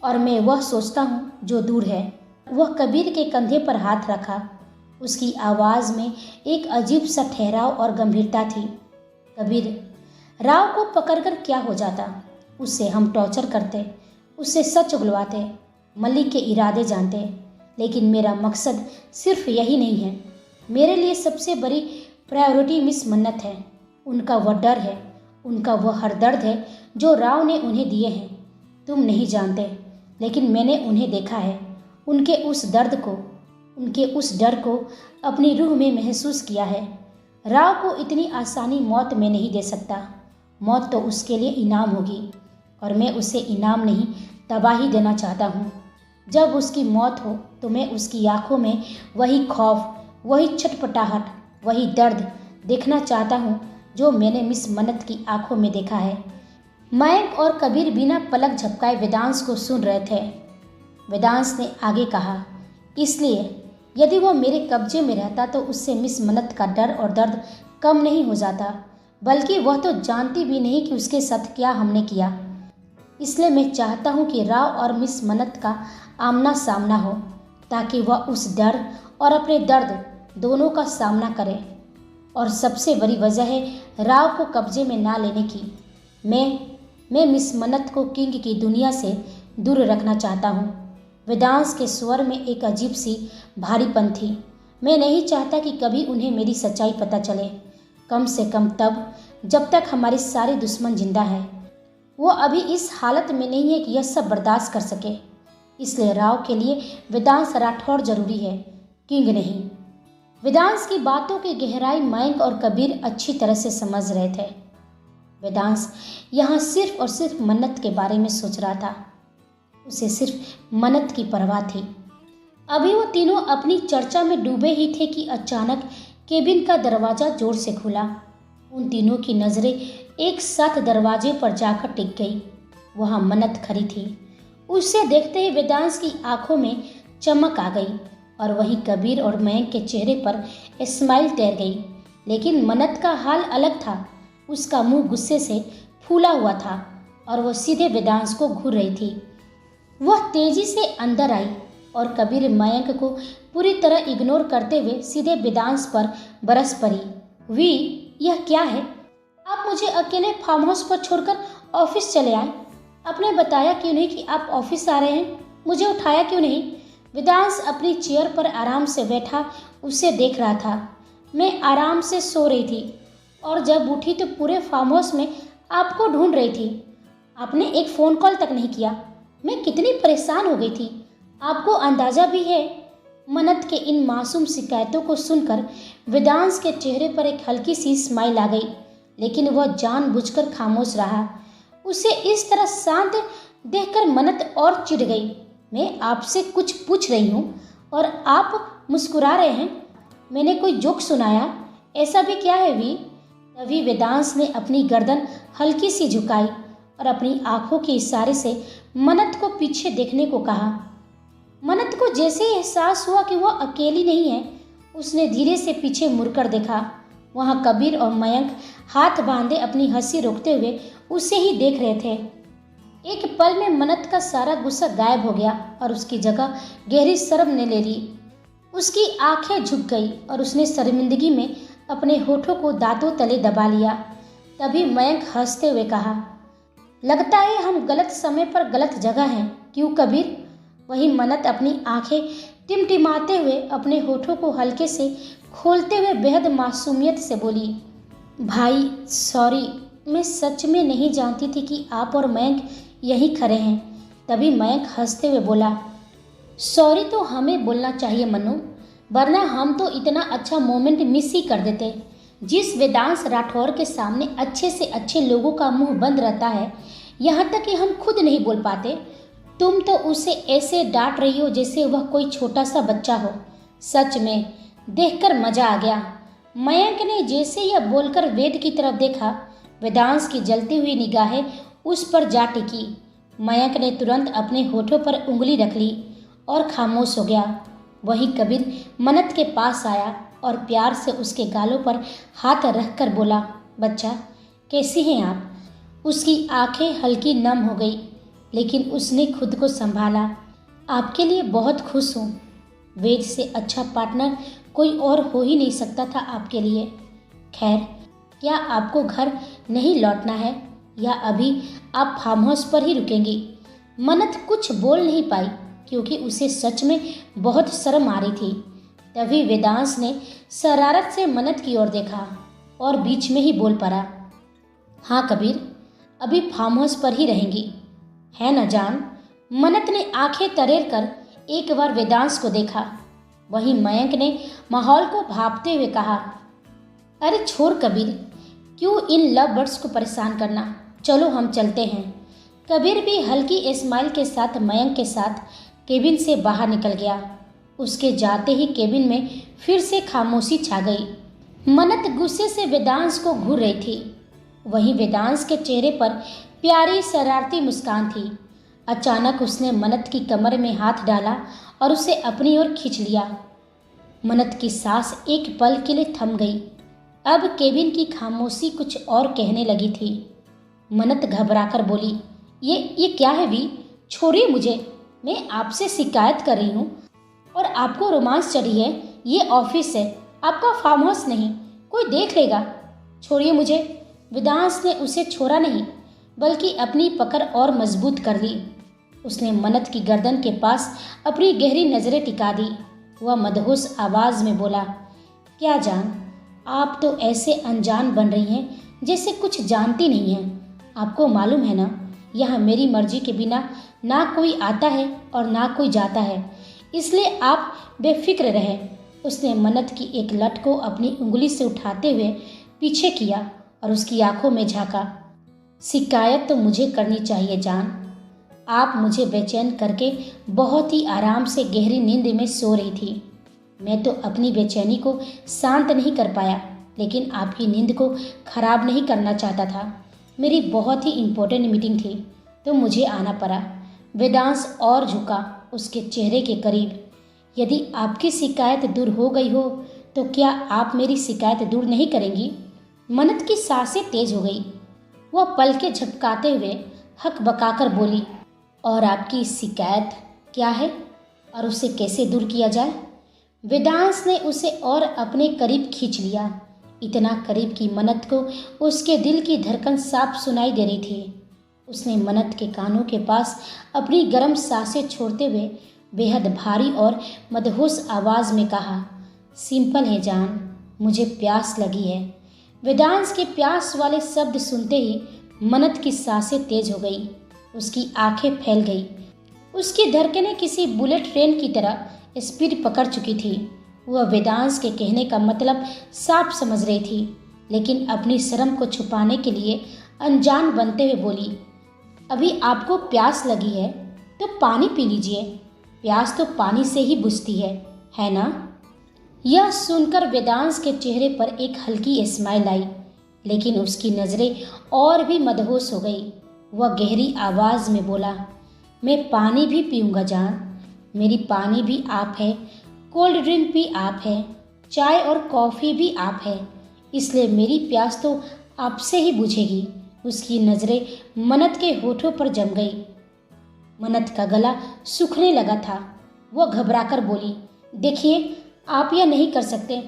और मैं वह सोचता हूँ जो दूर है। वह कबीर के कंधे पर हाथ रखा। उसकी आवाज़ में एक अजीब सा ठहराव और गंभीरता थी। कबीर, राव को पकड़कर क्या हो जाता? उससे हम टॉर्चर करते, उससे सच उगलवाते, मलिक के इरादे जानते। लेकिन मेरा मकसद सिर्फ यही नहीं है। मेरे लिए सबसे बड़ी प्रायोरिटी मिस मन्नत है। उनका वह डर है, उनका वह हरदर्द है जो राव ने उन्हें दिए हैं। तुम नहीं जानते, लेकिन मैंने उन्हें देखा है। उनके उस डर को अपनी रूह में महसूस किया है। राव को इतनी आसानी मौत में नहीं दे सकता। मौत तो उसके लिए इनाम होगी, और मैं उसे इनाम नहीं, तबाही देना चाहता हूँ। जब उसकी मौत हो तो मैं उसकी आंखों में वही खौफ, वही छटपटाहट, वही दर्द देखना चाहता हूँ जो मैंने मिस मन्नत की आंखों में देखा है। मयंक और कबीर बिना पलक झपकाए वेदांश को सुन रहे थे। वेदांश ने आगे कहा, इसलिए यदि वो मेरे कब्जे में रहता तो उससे मिस मन्नत का डर और दर्द कम नहीं हो जाता, बल्कि वह तो जानती भी नहीं कि उसके साथ क्या हमने किया। इसलिए मैं चाहता हूँ कि राव और मिस मन्नत का आमना सामना हो, ताकि वह उस डर और अपने दर्द दोनों का सामना करे। और सबसे बड़ी वजह है राव को कब्जे में ना लेने की। मैं मिस मन्नत को किंग की दुनिया से दूर रखना चाहता हूँ। वेदांश के स्वर में एक अजीब सी भारीपन थी। मैं नहीं चाहता कि कभी उन्हें मेरी सच्चाई पता चले, कम से कम तब जब तक हमारे सारे दुश्मन जिंदा हैं। वो अभी इस हालत में नहीं है कि यह सब बर्दाश्त कर सके। इसलिए राव के लिए वेदांश राठौड़ जरूरी है, किंग नहीं। वेदांश की बातों की गहराई मयंक और कबीर अच्छी तरह से समझ रहे थे। वेदांश यहाँ सिर्फ और सिर्फ मन्नत के बारे में सोच रहा था। उसे सिर्फ मन्नत की परवाह थी। अभी वो तीनों अपनी चर्चा में डूबे ही थे कि अचानक केबिन का दरवाज़ा जोर से खुला। उन तीनों की नज़रें एक साथ दरवाजे पर जाकर टिक गई। वहाँ मन्नत खड़ी थी। उसे देखते ही वेदांश की आंखों में चमक आ गई, और वहीं कबीर और मयंक के चेहरे पर स्माइल तैर गई। लेकिन मन्नत का हाल अलग था। उसका मुंह गुस्से से फूला हुआ था और वह सीधे वेदांश को घूर रही थी। वह तेजी से अंदर आई और कबीर मयंक को पूरी तरह इग्नोर करते हुए सीधे वेदांश पर बरस पड़ी। वी, यह क्या है? आप मुझे अकेले फार्म हाउस पर छोड़कर ऑफिस चले आए। आपने बताया क्यों नहीं कि आप ऑफिस आ रहे हैं? मुझे उठाया क्यों नहीं? वेदांश अपनी चेयर पर आराम से बैठा उसे देख रहा था। मैं आराम से सो रही थी और जब उठी तो पूरे फार्म हाउस में आपको ढूंढ रही थी। आपने एक फ़ोन कॉल तक नहीं किया। मैं कितनी परेशान हो गई थी, आपको अंदाज़ा भी है। मन्नत के इन मासूम शिकायतों को सुनकर वेदांश के चेहरे पर एक हल्की सी स्माइल आ गई, लेकिन वह जानबूझकर खामोश रहा। उसे इस तरह शांत देखकर मन्नत और चिढ़ गई। मैं आपसे कुछ पूछ रही हूँ और आप मुस्कुरा रहे हैं। मैंने कोई जोक सुनाया? ऐसा भी क्या है वी? तभी वेदांश ने अपनी गर्दन हल्की सी झुकाई और अपनी आंखों के इशारे से मन्नत को पीछे देखने को कहा। मन्नत को जैसे ही एहसास हुआ कि वह अकेली नहीं है, उसने धीरे से पीछे मुड़कर देखा। वहाँ कबीर और मयंक हाथ बांधे अपनी हंसी रोकते हुए उसे ही देख रहे थे। एक पल में मन्नत का सारा गुस्सा गायब हो गया और उसकी जगह गहरी शर्म ने ले ली। उसकी आंखें झुक गई और उसने शर्मिंदगी में अपने होठों को दांतों तले दबा लिया। तभी मयंक हंसते हुए कहा, लगता है हम गलत समय पर गलत जगह हैं, क्यों कबीर? वही मन्नत अपनी आंखें टिमटिमाते हुए अपने होठों को हल्के से खोलते हुए बेहद मासूमियत से बोली, भाई सॉरी, मैं सच में नहीं जानती थी कि आप और मयंक यहीं खड़े हैं। तभी मयंक हंसते हुए बोला, सॉरी तो हमें बोलना चाहिए मनु, वरना हम तो इतना अच्छा मोमेंट मिस ही कर देते। जिस वेदांश राठौर के सामने अच्छे से अच्छे लोगों का मुंह बंद रहता है, यहाँ तक कि हम खुद नहीं बोल पाते, तुम तो उसे ऐसे डांट रही हो जैसे वह कोई छोटा सा बच्चा हो। सच में देखकर मजा आ गया। मयंक ने जैसे यह बोलकर वेद की तरफ देखा, वेदांश की जलती हुई निगाहें उस पर जा टिकी। मयंक ने तुरंत अपने होठों पर उंगली रख ली और खामोश हो गया। वहीं कबीर मन्नत के पास आया और प्यार से उसके गालों पर हाथ रखकर बोला, बच्चा कैसी हैं आप? उसकी आंखें हल्की नम हो गई, लेकिन उसने खुद को संभाला। आपके लिए बहुत खुश हूँ। वेद से अच्छा पार्टनर कोई और हो ही नहीं सकता था आपके लिए। खैर, क्या आपको घर नहीं लौटना है या अभी आप फार्म हाउस पर ही रुकेंगी? मन्नत कुछ बोल नहीं पाई क्योंकि उसे सच में बहुत शर्म आ रही थी। तभी वेदांश ने शरारत से मन्नत की ओर देखा और बीच में ही बोल पड़ा, हाँ कबीर, अभी फार्म हाउस पर ही रहेंगी, है न जान? मन्नत ने आंखें तरेर कर एक बार वेदांश को देखा। वहीं मयंक ने माहौल को भांपते हुए कहा, अरे छोड़ कबीर, क्यों इन लव बर्ड्स को परेशान करना, चलो हम चलते हैं। कबीर भी हल्की स्माइल के साथ मयंक के साथ केबिन से बाहर निकल गया। उसके जाते ही केबिन में फिर से खामोशी छा गई। मन्नत गुस्से से वेदांश को घूर रही थी। वहीं वेदांश के चेहरे पर प्यारी शरारती मुस्कान थी। अचानक उसने मन्नत की कमर में हाथ डाला और उसे अपनी ओर खींच लिया। मन्नत की सांस एक पल के लिए थम गई। अब केबिन की खामोशी कुछ और कहने लगी थी। मन्नत घबराकर बोली, ये क्या है वी? छोड़िए मुझे, मैं आपसे शिकायत कर रही हूँ और आपको रोमांस चढ़ी है। ये ऑफिस है, आपका फार्म हाउस नहीं, कोई देख लेगा। छोड़िए मुझे। वेदांश ने उसे छोड़ा नहीं बल्कि अपनी पकड़ और मजबूत कर ली। उसने मन्नत की गर्दन के पास अपनी गहरी नज़रें टिका दी। वह मदहोश आवाज़ में बोला, क्या जान, आप तो ऐसे अनजान बन रही हैं जैसे कुछ जानती नहीं हैं। आपको मालूम है ना, यहाँ मेरी मर्जी के बिना ना कोई आता है और ना कोई जाता है, इसलिए आप बेफिक्र रहे। उसने मन्नत की एक लट को अपनी उंगली से उठाते हुए पीछे किया और उसकी आंखों में झांका। शिकायत तो मुझे करनी चाहिए जान, आप मुझे बेचैन करके बहुत ही आराम से गहरी नींद में सो रही थी। मैं तो अपनी बेचैनी को शांत नहीं कर पाया, लेकिन आपकी नींद को खराब नहीं करना चाहता था। मेरी बहुत ही इम्पोर्टेंट मीटिंग थी तो मुझे आना पड़ा। वेदांश और झुका उसके चेहरे के करीब। यदि आपकी शिकायत दूर हो गई हो तो क्या आप मेरी शिकायत दूर नहीं करेंगी? मन्नत की सांसें तेज हो गई। वह पलकें झपकाते हुए हक बकाकर बोली, और आपकी शिकायत क्या है और उसे कैसे दूर किया जाए? वेदांश ने उसे और अपने करीब खींच लिया, इतना करीब कि मन्नत को उसके दिल की धड़कन साफ सुनाई दे रही थी। उसने मन्नत के कानों के पास अपनी गर्म सांसें छोड़ते हुए बेहद भारी और मदहोश आवाज़ में कहा, सिंपल है जान, मुझे प्यास लगी है। वेदांश के प्यास वाले शब्द सुनते ही मन्नत की सांसें तेज हो गई, उसकी आंखें फैल गई, उसकी धड़कनें किसी बुलेट ट्रेन की तरह स्पीड पकड़ चुकी थी। वह वेदांश के कहने का मतलब साफ समझ रही थी, लेकिन अपनी शर्म को छुपाने के लिए अनजान बनते हुए बोली, अभी आपको प्यास लगी है तो पानी पी लीजिए, प्यास तो पानी से ही बुझती है ना? यह सुनकर वेदांश के चेहरे पर एक हल्की स्माइल आई, लेकिन उसकी नज़रें और भी मदहोश हो गई। वह गहरी आवाज़ में बोला, मैं पानी भी पीऊँगा जान, मेरी पानी भी आप है, कोल्ड ड्रिंक भी आप है, चाय और कॉफ़ी भी आप है, इसलिए मेरी प्यास तो आपसे ही बुझेगी। उसकी नज़रें मन्नत के होठों पर जम गई। मन्नत का गला सूखने लगा था। वह घबराकर बोली, देखिए आप यह नहीं कर सकते,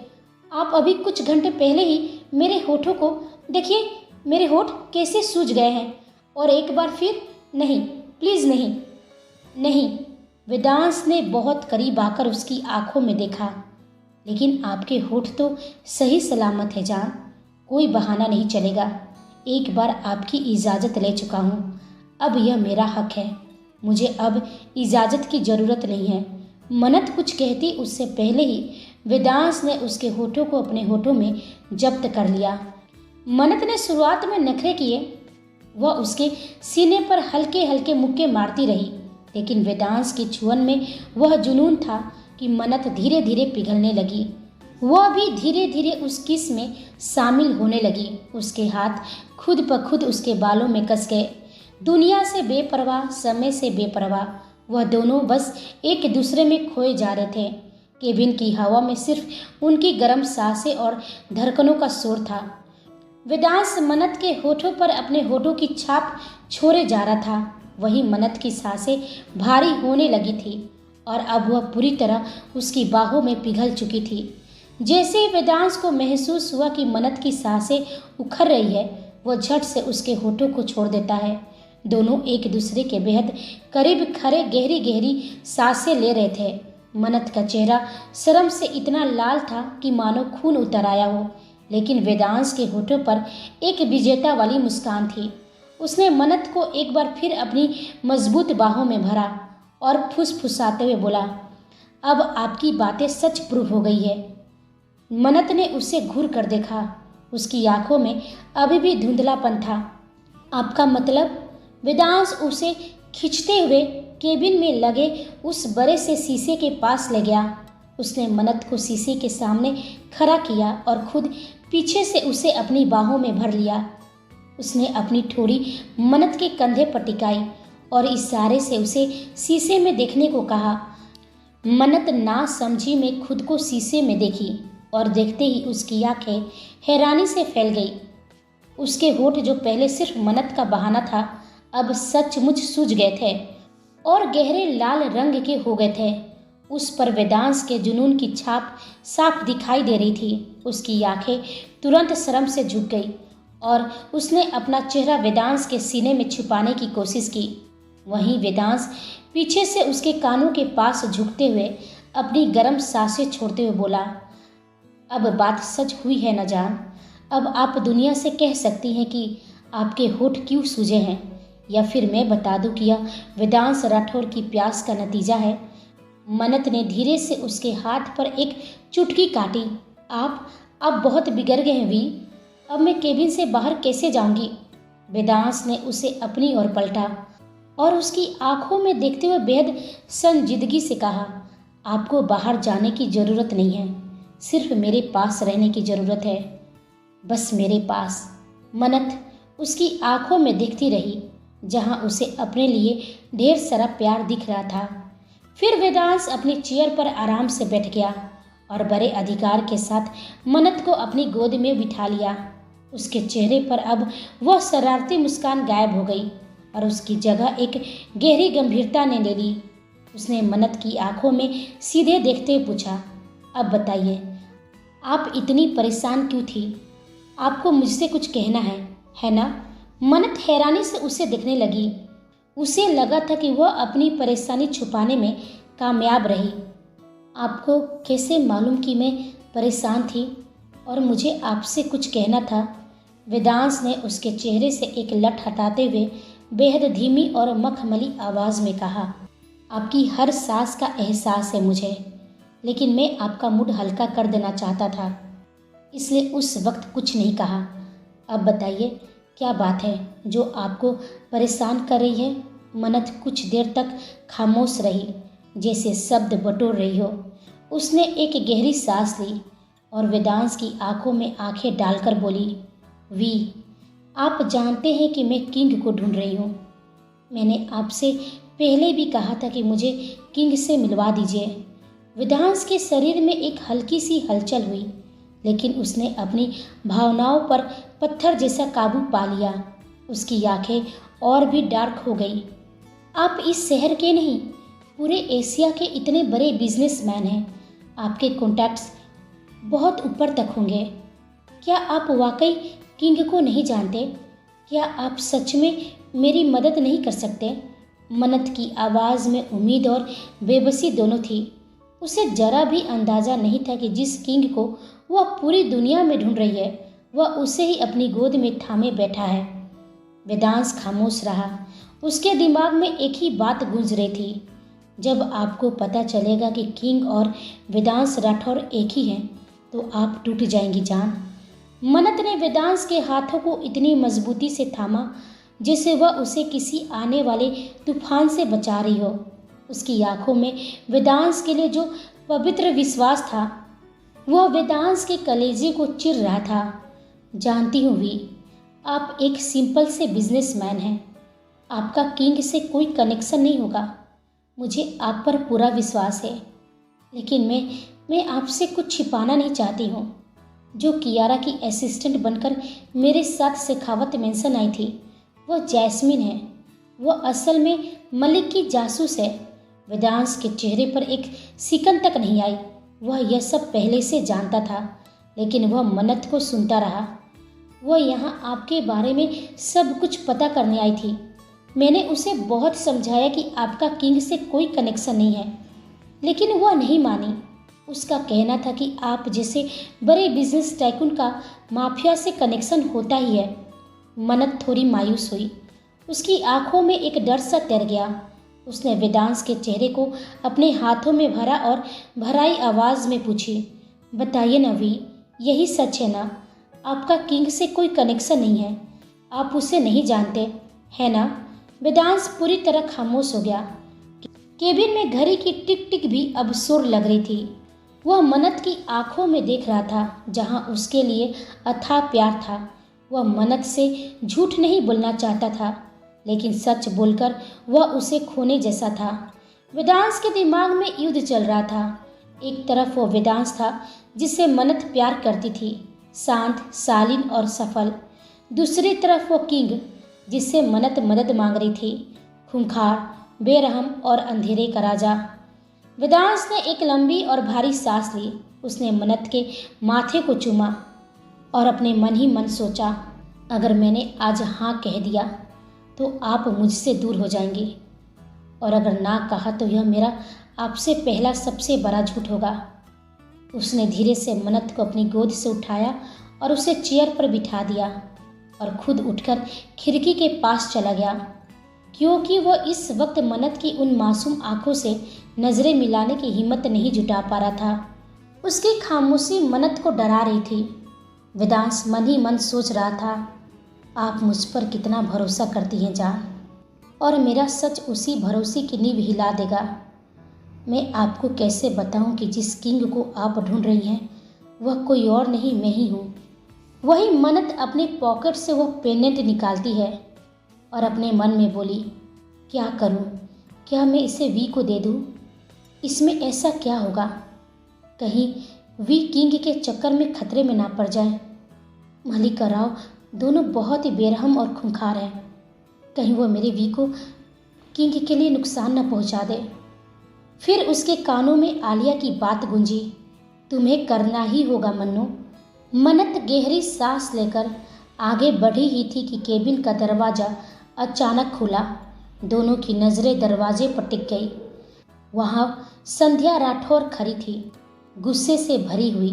आप अभी कुछ घंटे पहले ही मेरे होठों को देखिए, मेरे होठ कैसे सूज गए हैं, और एक बार फिर नहीं, प्लीज़ नहीं। नहीं, वेदांश ने बहुत करीब आकर उसकी आंखों में देखा, लेकिन आपके होठ तो सही सलामत है जान, कोई बहाना नहीं चलेगा। एक बार आपकी इजाज़त ले चुका हूँ, अब यह मेरा हक है, मुझे अब इजाज़त की ज़रूरत नहीं है। मन्नत कुछ कहती उससे पहले ही वेदांश ने उसके होठों को अपने होठों में जब्त कर लिया। मन्नत ने शुरुआत में नखरे किए, वह उसके सीने पर हल्के हल्के मुक्के मारती रही, लेकिन वेदांश की छुअन में वह जुनून था कि मन्नत धीरे धीरे पिघलने लगी। वह भी धीरे धीरे उस किस में शामिल होने लगी। उसके हाथ खुद ब खुद उसके बालों में कस गए। दुनिया से बेपरवाह, समय से बेपरवाह, वह दोनों बस एक दूसरे में खोए जा रहे थे। केबिन की हवा में सिर्फ उनकी गर्म सांसें और धड़कनों का शोर था। वेदांश मन्नत के होठों पर अपने होठों की छाप छोड़े जा रहा था। वही मन्नत की सांसें भारी होने लगी थी और अब वह पूरी तरह उसकी बाहों में पिघल चुकी थी। जैसे ही वेदांश को महसूस हुआ कि मन्नत की सांसें उखड़ रही है, वह झट से उसके होठों को छोड़ देता है। दोनों एक दूसरे के बेहद करीब खड़े गहरी गहरी सांसें ले रहे थे। मन्नत का चेहरा शर्म से इतना लाल था कि मानो खून उतर आया हो, लेकिन वेदांश के होठों पर एक विजेता वाली मुस्कान थी। उसने मन्नत को एक बार फिर अपनी मजबूत बाहों में भरा और फुसफुसाते हुए बोला, अब आपकी बातें सच प्रूव हो गई है। मन्नत ने उसे घूर कर देखा, उसकी आंखों में अभी भी धुंधलापन था। आपका मतलब? वेदांश उसे खींचते हुए केबिन में लगे उस बड़े से शीशे के पास ले गया। उसने मन्नत को शीशे के सामने खड़ा किया और खुद पीछे से उसे अपनी बाहों में भर लिया। उसने अपनी ठोड़ी मन्नत के कंधे पर टिकाई और इशारे से उसे शीशे में देखने को कहा। मन्नत ना समझी में खुद को शीशे में देखी और देखते ही उसकी आंखें हैरानी से फैल गई। उसके होठ जो पहले सिर्फ मन्नत का बहाना था, अब सचमुच सूज गए थे और गहरे लाल रंग के हो गए थे। उस पर वेदांश के जुनून की छाप साफ दिखाई दे रही थी। उसकी आंखें तुरंत शर्म से झुक गई और उसने अपना चेहरा वेदांश के सीने में छुपाने की कोशिश की। वहीं वेदांश पीछे से उसके कानों के पास झुकते हुए अपनी गर्म सांसें छोड़ते हुए बोला, अब बात सच हुई है न जान, अब आप दुनिया से कह सकती हैं कि आपके होठ क्यों सूजे हैं, या फिर मैं बता दूं कि यह वेदांश राठौर की प्यास का नतीजा है। मन्नत ने धीरे से उसके हाथ पर एक चुटकी काटी। आप बहुत बिगड़ गए हैं वी, अब मैं केबिन से बाहर कैसे जाऊंगी? वेदांश ने उसे अपनी ओर पलटा और उसकी आंखों में देखते हुए बेहद संजीदगी से कहा, आपको बाहर जाने की ज़रूरत नहीं है, सिर्फ मेरे पास रहने की ज़रूरत है, बस मेरे पास। मन्नत उसकी आंखों में देखती रही, जहां उसे अपने लिए ढेर सारा प्यार दिख रहा था। फिर वेदांश अपनी चेयर पर आराम से बैठ गया और बड़े अधिकार के साथ मन्नत को अपनी गोद में बिठा लिया। उसके चेहरे पर अब वह शरारती मुस्कान गायब हो गई और उसकी जगह एक गहरी गंभीरता ने ले ली। उसने मन्नत की आंखों में सीधे देखते हुए पूछा, अब बताइए, आप इतनी परेशान क्यों थी? आपको मुझसे कुछ कहना है ना? मन्नत हैरानी से उसे देखने लगी। उसे लगा था कि वह अपनी परेशानी छुपाने में कामयाब रही। आपको कैसे मालूम कि मैं परेशान थी और मुझे आपसे कुछ कहना था। वेदांश ने उसके चेहरे से एक लट हटाते हुए बेहद धीमी और मखमली आवाज़ में कहा, आपकी हर सांस का एहसास है मुझे, लेकिन मैं आपका मूड हल्का कर देना चाहता था, इसलिए उस वक्त कुछ नहीं कहा। अब बताइए, क्या बात है जो आपको परेशान कर रही है? मन्नत कुछ देर तक खामोश रही, जैसे शब्द बटोर रही हो। उसने एक गहरी सांस ली और वेदांश की आंखों में आंखें डालकर बोली, वी, आप जानते हैं कि मैं किंग को ढूंढ रही हूँ। मैंने आपसे पहले भी कहा था कि मुझे किंग से मिलवा दीजिए। वेदांश के शरीर में एक हल्की सी हलचल हुई, लेकिन उसने अपनी भावनाओं पर पत्थर जैसा काबू पा लिया। उसकी आंखें और भी डार्क हो गई। आप इस शहर के नहीं, पूरे एशिया के इतने बड़े बिजनेसमैन हैं। आपके कॉन्टैक्ट्स बहुत ऊपर तक होंगे। क्या आप वाकई किंग को नहीं जानते? क्या आप सच में मेरी मदद नहीं कर सकते? मन्नत की आवाज़ में उम्मीद और बेबसी दोनों थी। उसे जरा भी अंदाज़ा नहीं था कि जिस किंग को वह पूरी दुनिया में ढूंढ रही है, वह उसे ही अपनी गोद में थामे बैठा है। वेदांश खामोश रहा। उसके दिमाग में एक ही बात गूंज रही थी, जब आपको पता चलेगा कि किंग और वेदांश राठौर एक ही हैं, तो आप टूट जाएंगी जान। मन्नत ने वेदांश के हाथों को इतनी मजबूती से थामा जैसे वह उसे किसी आने वाले तूफान से बचा रही हो। उसकी आंखों में वेदांश के लिए जो पवित्र विश्वास था, वह वेदांश के कलेजे को चिर रहा था। जानती हूँ वी, आप एक सिंपल से बिजनेसमैन हैं। आपका किंग से कोई कनेक्शन नहीं होगा। मुझे आप पर पूरा विश्वास है, लेकिन मैं आपसे कुछ छिपाना नहीं चाहती हूँ। जो कियारा की असिस्टेंट बनकर मेरे साथ शेखावत मेंशन आई थी, वह जैस्मिन है। वह असल में मलिक की जासूस है। वेदांश के चेहरे पर एक सिकन तक नहीं आई। वह यह सब पहले से जानता था, लेकिन वह मन्नत को सुनता रहा। वह यहाँ आपके बारे में सब कुछ पता करने आई थी। मैंने उसे बहुत समझाया कि आपका किंग से कोई कनेक्शन नहीं है, लेकिन वह नहीं मानी। उसका कहना था कि आप जैसे बड़े बिजनेस टाइकून का माफिया से कनेक्शन होता ही है। मन्नत थोड़ी मायूस हुई। उसकी आंखों में एक डर सा तैर गया। उसने वेदांश के चेहरे को अपने हाथों में भरा और भराई आवाज़ में पूछी, बताइए ना वी, यही सच है ना? आपका किंग से कोई कनेक्शन नहीं है? आप उसे नहीं जानते, है ना? वेदांश पूरी तरह खामोश हो गया। केबिन में घड़ी की टिक टिक भी अब सुर लग रही थी। वह मन्नत की आंखों में देख रहा था, जहां उसके लिए अथाह प्यार था। वह मन्नत से झूठ नहीं बोलना चाहता था, लेकिन सच बोलकर वह उसे खोने जैसा था। वेदांश के दिमाग में युद्ध चल रहा था। एक तरफ वो वेदांश था जिसे मन्नत प्यार करती थी, शांत, शालीन और सफल। दूसरी तरफ वो किंग, जिससे मन्नत मदद मांग रही थी, खूंखार, बेरहम और अंधेरे का राजा। वेदांश ने एक लंबी और भारी सांस ली। उसने मन्नत के माथे को चूमा और अपने मन ही मन सोचा, अगर मैंने आज हाँ कह दिया तो आप मुझसे दूर हो जाएंगी, और अगर ना कहा तो यह मेरा आपसे पहला सबसे बड़ा झूठ होगा। उसने धीरे से मन्नत को अपनी गोद से उठाया और उसे चेयर पर बिठा दिया और खुद उठकर खिड़की के पास चला गया, क्योंकि वह इस वक्त मन्नत की उन मासूम आंखों से नजरें मिलाने की हिम्मत नहीं जुटा पा रहा था। उसकी खामोशी मन्नत को डरा रही थी। वेदांश मन ही मन सोच रहा था, आप मुझ पर कितना भरोसा करती हैं जान, और मेरा सच उसी भरोसे की नींव हिला देगा। मैं आपको कैसे बताऊं कि जिस किंग को आप ढूंढ रही हैं, वह कोई और नहीं, मैं ही हूँ। वही मन्नत अपने पॉकेट से वह पेंडेंट निकालती है और अपने मन में बोली, क्या करूं? क्या मैं इसे वी को दे दूं? इसमें ऐसा क्या होगा? कहीं वी किंग के चक्कर में खतरे में ना पड़ जाए। मलिका राव दोनों बहुत ही बेरहम और खूंखार हैं। कहीं वो मेरे वी को किंग के लिए नुकसान न पहुंचा दे। फिर उसके कानों में आलिया की बात गूंजी, तुम्हें करना ही होगा मन्नू। मन्नत गहरी सांस लेकर आगे बढ़ी ही थी कि केबिन का दरवाज़ा अचानक खुला। दोनों की नज़रें दरवाजे पर टिक गई। वहाँ संध्या राठौर खड़ी थी, गुस्से से भरी हुई।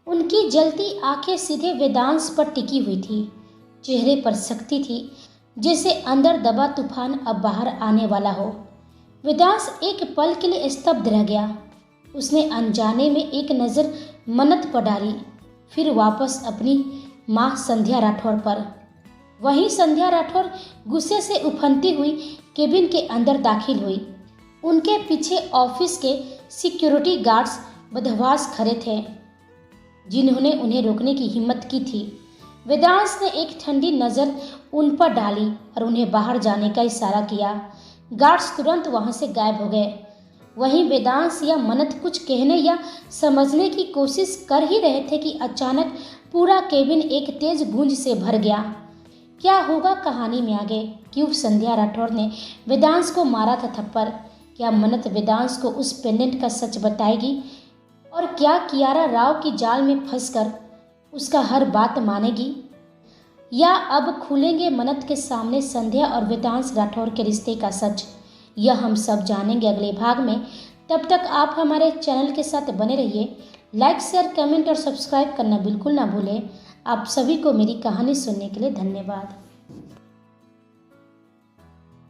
उनकी जलती आंखें सीधे वेदांश पर टिकी हुई थी। चेहरे पर शक्ति थी, जैसे अंदर दबा तूफान अब बाहर आने वाला हो। वेदांश एक पल के लिए स्तब्ध रह गया। उसने अनजाने में एक नज़र मन्नत पर डाली, फिर वापस अपनी माँ संध्या राठौर पर। वहीं संध्या राठौर गुस्से से उफनती हुई केबिन के अंदर दाखिल हुई। उनके पीछे ऑफिस के सिक्योरिटी गार्ड्स बदहवास खड़े थे, जिन्होंने उन्हें रोकने की हिम्मत की थी। वेदांश ने एक ठंडी नज़र उन पर डाली और उन्हें बाहर जाने का इशारा किया। गार्ड्स तुरंत वहां से गायब हो गए। वहीं वेदांश या मन्नत कुछ कहने या समझने की कोशिश कर ही रहे थे कि अचानक पूरा केबिन एक तेज गूंज से भर गया। क्या होगा कहानी में आगे? क्यों संध्या राठौर ने वेदांश को मारा था थप्पड़? क्या मन्नत वेदांश को उस पेंडेंट का सच बताएगी? और क्या कियारा राव की जाल में फंसकर उसका हर बात मानेगी? या अब खुलेंगे मन्नत के सामने संध्या और वेदांश राठौर के रिश्ते का सच? यह हम सब जानेंगे अगले भाग में। तब तक आप हमारे चैनल के साथ बने रहिए। लाइक, शेयर, कमेंट और सब्सक्राइब करना बिल्कुल ना भूलें। आप सभी को मेरी कहानी सुनने के लिए धन्यवाद।